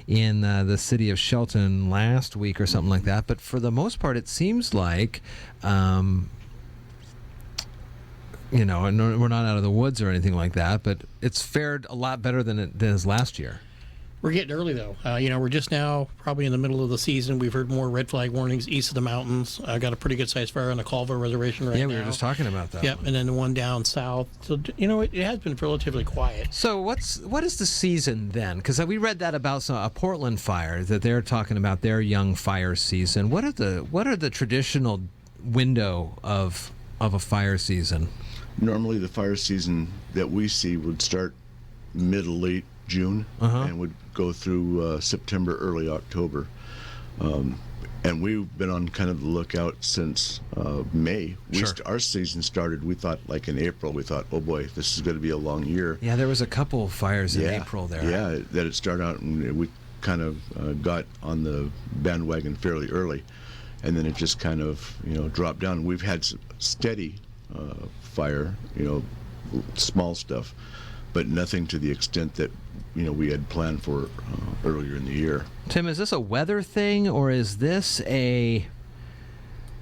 in the city of Shelton last week or something like that. But for the most part, it seems like, and we're not out of the woods or anything like that, but it's fared a lot better than it has last year. We're getting early, though. We're just now probably in the middle of the season. We've heard more red flag warnings east of the mountains. I got a pretty good sized fire on the Culver Reservation right now. Yeah, we were just talking about that. Yep, and then the one down south. So, it has been relatively quiet. So what is the season then? Because we read that about a Portland fire, that they're talking about their young fire season. What are the traditional window of a fire season? Normally, the fire season that we see would start late June and would go through September, early October. And we've been on kind of the lookout since May. Sure. Our season started, we thought, like in April. We thought, oh boy, this is going to be a long year. Yeah, there was a couple of fires in April there. Yeah, that it started out, and we kind of got on the bandwagon fairly early. And then it just kind of, dropped down. We've had steady fire, small stuff, but nothing to the extent that we had planned for earlier in the year. Tim, is this a weather thing, or is this a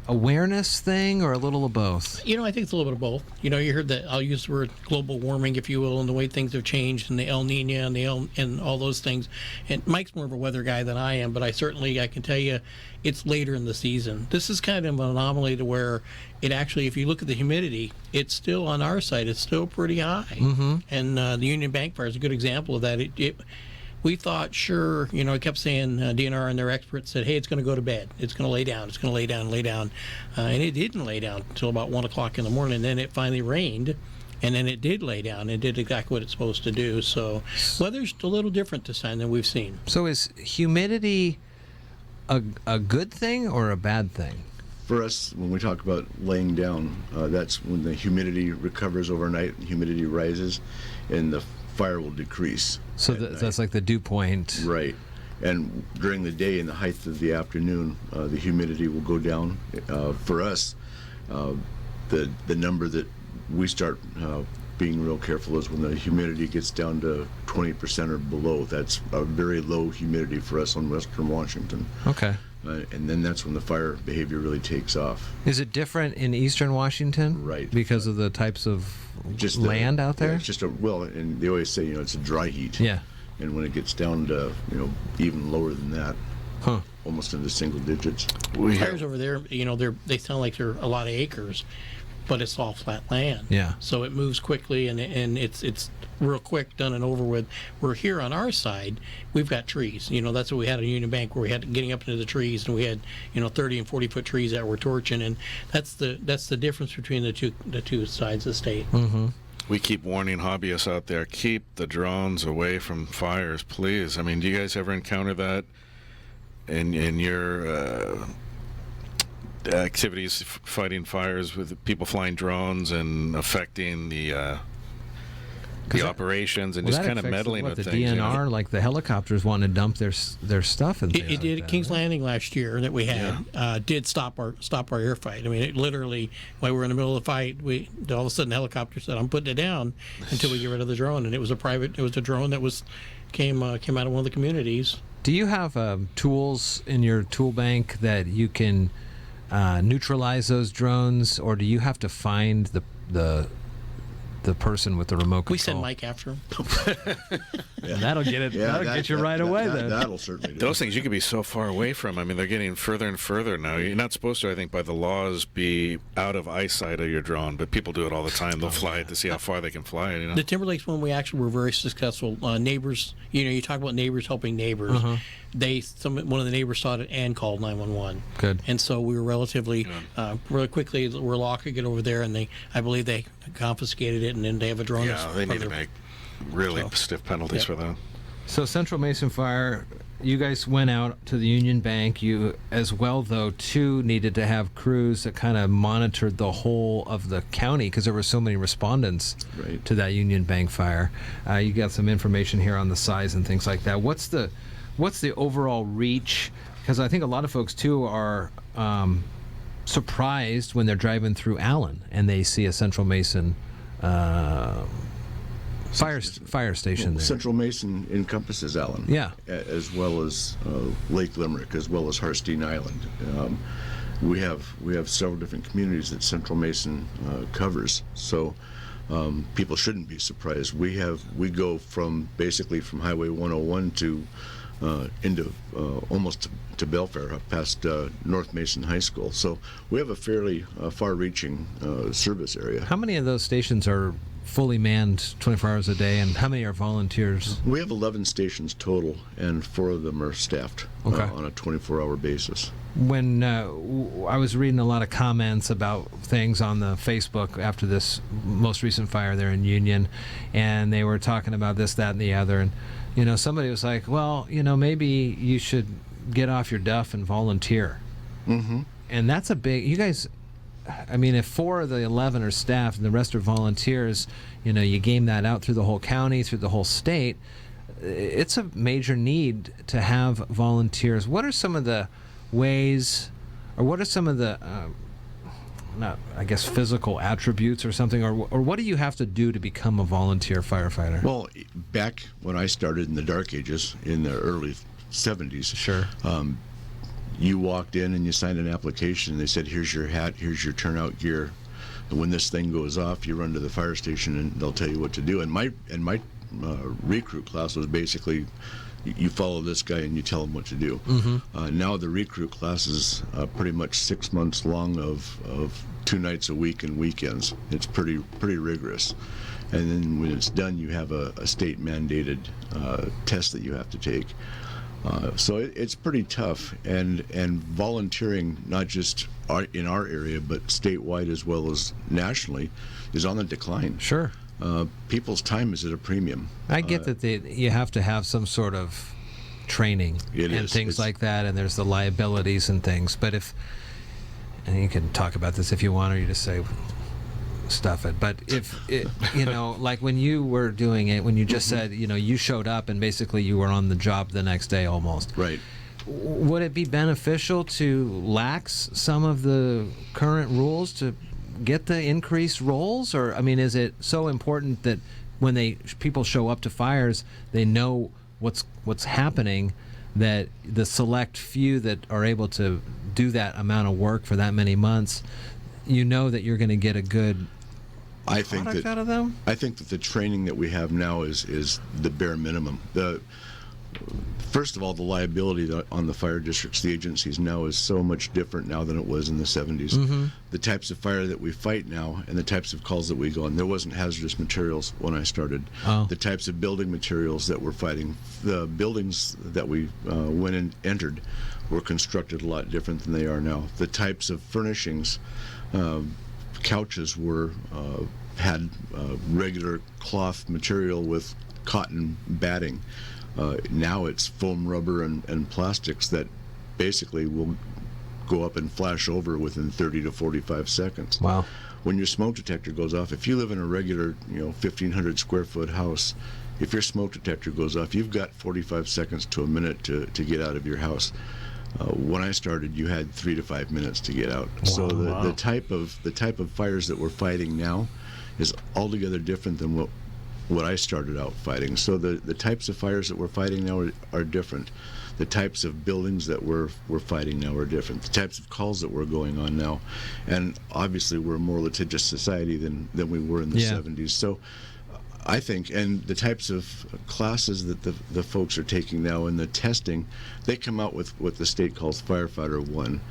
awareness thing, or a little of both? I think it's a little bit of both. You heard that, I'll use the word global warming, if you will, and the way things have changed, and the El Nino and all those things. And Mike's more of a weather guy than I am, but I can tell you it's later in the season. This is kind of an anomaly to where it actually, if you look at the humidity, it's still on our side, it's still pretty high. Mm-hmm. And the Union Bank fire is a good example of that. We thought, sure, I kept saying, DNR and their experts said, hey, it's going to go to bed. It's going to lay down. It's going to lay down. And it didn't lay down until about 1 o'clock in the morning. And then it finally rained, and then it did lay down and did exactly what it's supposed to do. So weather's a little different this time than we've seen. So is humidity a good thing or a bad thing? For us, when we talk about laying down, that's when the humidity recovers overnight, the humidity rises, and the fire will decrease. So that's like the dew point. Right. And during the day, in the height of the afternoon, the humidity will go down. For us, the number that we start being real careful is when the humidity gets down to 20% or below. That's a very low humidity for us on Western Washington. Okay. And then that's when the fire behavior really takes off. Is it different in Eastern Washington? Right. Because of the types of land out there? Yeah, it's just and they always say, it's a dry heat. Yeah. And when it gets down to, even lower than that, almost into single digits. Fires over there, they sound like they're a lot of acres, but it's all flat land. Yeah. So it moves quickly, and it's real quick, done and over with. We're here on our side, we've got trees. That's what we had at Union Bank, where we had getting up into the trees, and we had 30 and 40 foot trees that were torching, and that's the difference between the two sides of the state. Mm-hmm. We keep warning hobbyists out there, keep the drones away from fires, please. I mean, do you guys ever encounter that in your activities fighting fires with people flying drones and affecting the operations and just kind of meddling with the things? DNR, like the helicopters wanting to dump their stuff in there. It did at Kings Landing last year that we had did stop our air fight. I mean, it literally, while we were in the middle of the fight, all of a sudden the helicopter said, "I'm putting it down until we get rid of the drone." And it was a drone that came out of one of the communities. Do you have tools in your tool bank that you can neutralize those drones, or do you have to find the person with the remote control? We send Mike after him. That'll get it. That'll get you right away. Then that'll certainly do. Those things you could be so far away from. I mean, they're getting further and further now. You're not supposed to, I think, by the laws, be out of eyesight of your drone, but people do it all the time. They'll fly it to see how far they can fly it. The Timberlakes one, we actually were very successful. Neighbors, you talk about neighbors helping neighbors. One of the neighbors saw it and called 911. Good. And so we were really quickly, we're locking it over there, and I believe they confiscated it, and then they have a drone. Yeah, they need to make really stiff penalties for that. So Central Mason Fire, you guys went out to the Union Bank. You, as well, though, too, needed to have crews that kind of monitored the whole of the county because there were so many respondents to that Union Bank fire. You got some information here on the size and things like that. What's the overall reach? Because I think a lot of folks, too, are surprised when they're driving through Allen and they see a Central Mason fire station there. Central Mason encompasses Allen. Yeah. As well as Lake Limerick, as well as Harstein Island. We have several different communities that Central Mason covers. So people shouldn't be surprised. We go from basically from Highway 101 to into almost to Belfair, up past North Mason High School. So we have a fairly far-reaching service area. How many of those stations are fully manned 24 hours a day, and how many are volunteers? We have 11 stations total, and 4 of them are staffed on a 24-hour basis. When I was reading a lot of comments about things on the Facebook after this most recent fire there in Union, and they were talking about this, that, and the other, and somebody was like, well, maybe you should get off your duff and volunteer. Mm-hmm. And that's a big, you guys, I mean, if 4 of the 11 are staff and the rest are volunteers, you game that out through the whole county, through the whole state, it's a major need to have volunteers. What are some of the ways, or what are some of the, not, I guess, physical attributes or something, or what do you have to do to become a volunteer firefighter? Well, back when I started in the dark ages, in the early 70s, Sure. You walked in and you signed an application, and they said, here's your hat, here's your turnout gear, and when this thing goes off, you run to the fire station and they'll tell you what to do. And my recruit class was basically, you follow this guy and you tell him what to do. Mm-hmm. Now the recruit class is pretty much 6 months long of 2 nights a week and weekends. It's pretty rigorous. And then when it's done, you have a state mandated test that you have to take. So it's pretty tough, and volunteering, not just in our area, but statewide as well as nationally, is on the decline. Sure. People's time is at a premium. I get that you have to have some sort of training and things like that, and there's the liabilities and things. But and you can talk about this if you want, or you just say, stuff it. But if it, like when you were doing it, when you just said, you showed up and basically you were on the job the next day almost. Right. Would it be beneficial to lax some of the current rules to get the increased roles? Or, I mean, is it so important that when people show up to fires, they know what's happening, that the select few that are able to do that amount of work for that many months, that you're going to get a good product out of them? I think that the training that we have now is the bare minimum. First of all, the liability on the fire districts, the agencies now, is so much different now than it was in the 70s. Mm-hmm. The types of fire that we fight now and the types of calls that we go on, there wasn't hazardous materials when I started. Oh. The types of building materials that we're fighting, the buildings that we went and entered were constructed a lot different than they are now. The types of furnishings, couches had regular cloth material with cotton batting. Now it's foam rubber and plastics that basically will go up and flash over within 30 to 45 seconds. Wow. When your smoke detector goes off, if you live in a regular 1,500 square foot house, if your smoke detector goes off, you've got 45 seconds to a minute to get out of your house. When I started, you had 3 to 5 minutes to get out. Wow. So the type of fires that we're fighting now is altogether different than what I started out fighting. So the types of fires that we're fighting now are different. The types of buildings that we're fighting now are different. The types of calls that we're going on now, and obviously we're a more litigious society than we were in the 70s. So I think, and the types of classes that the folks are taking now and the testing, they come out with what the state calls Firefighter 1.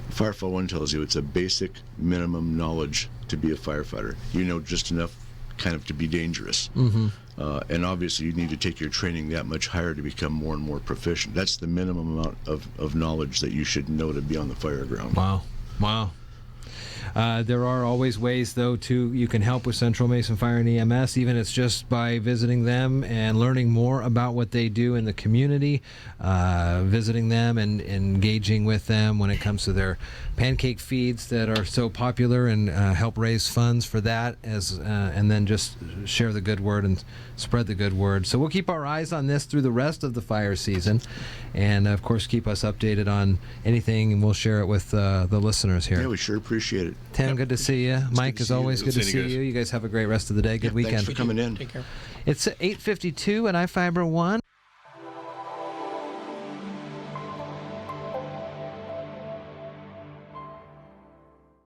Firefighter 1 tells you it's a basic minimum knowledge to be a firefighter. You know just enough kind of to be dangerous. Mm-hmm. And obviously you need to take your training that much higher to become more and more proficient. That's the minimum amount of knowledge that you should know to be on the fire ground. Wow. There are always ways, though, you can help with Central Mason Fire and EMS, even if it's just by visiting them and learning more about what they do in the community, visiting them and engaging with them when it comes to their pancake feeds that are so popular, and help raise funds for that, and then just share the good word and spread the good word. So we'll keep our eyes on this through the rest of the fire season, and of course keep us updated on anything, and we'll share it with the listeners here. Yeah, we sure appreciate it. Tim, good to see you. Mike, to as see you. always, good to seeing see you guys. you. You guys have a great rest of the day. Good Thanks weekend. for coming in. Take care. It's 8:52 at I-Fiber 1.